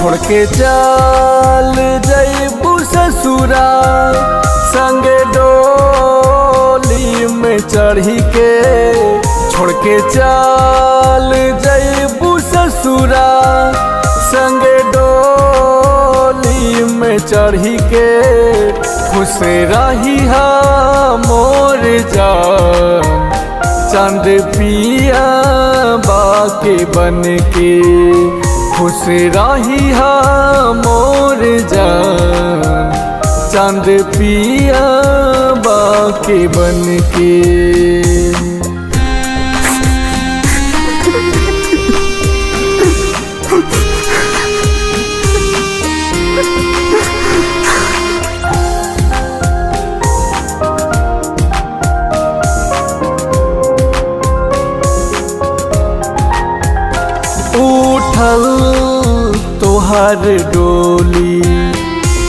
छोड़ के चल जइबू ससुरा संगे डोली में चढ़ी के। छोड़ के चल जइबू ससुरा संगे डोली में चढ़ी के। खुश रही मोर जान चांद पिया बाके बन के। खुश रही मोर जान चांद पिया बाके बन के। उठल तोहर डोली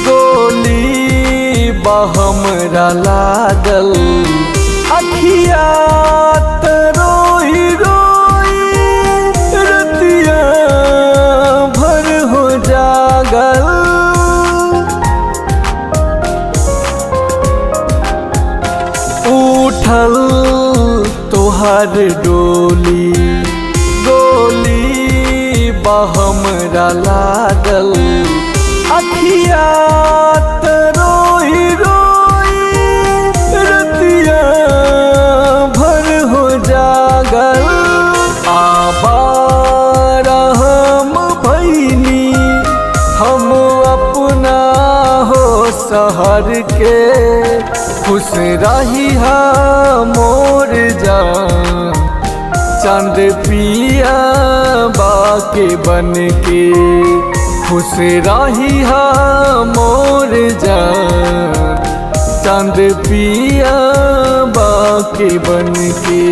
गोली बहमरा लागल। अखिया रोई रोई रतिया भर हो जागल। उठल तोहर डोली गोली बहमरा लागल। अखिया रोई रोई रतिया भर हो जागल। आबारा हम भैनी हम अपना हो शहर के। खुश रही मोर जान चांद पिया बाके बन के। खुश रही मोर जान चांद पिया बाके बन के।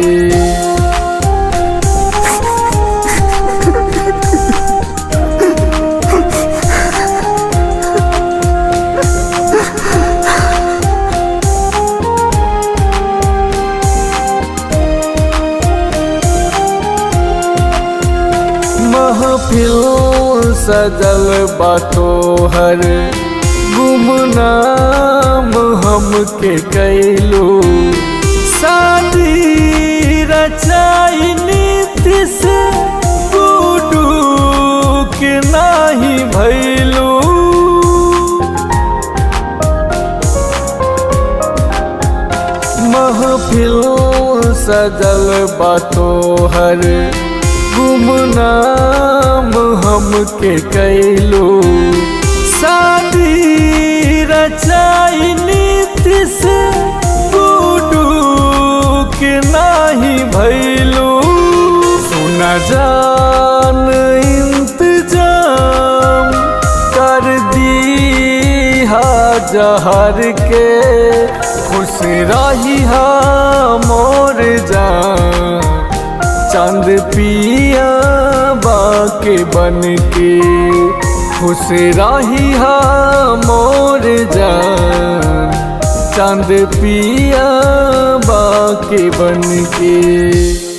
महफिल सजल बातोहर गुमनाम हमके कैलो। शादी रचाई नीति से गुडू के नाही भैलो। महफिल सजल बातोहर गुमनाम हमके कैलो। शादी रचाई नीति से गुडू के नाही भैलो। सुना जान इंतजाम कर दी जहर के। खुश रही मोर जान चांद पिया बाके बन के। खुश रही मोर जान चांद पिया बाके बन के।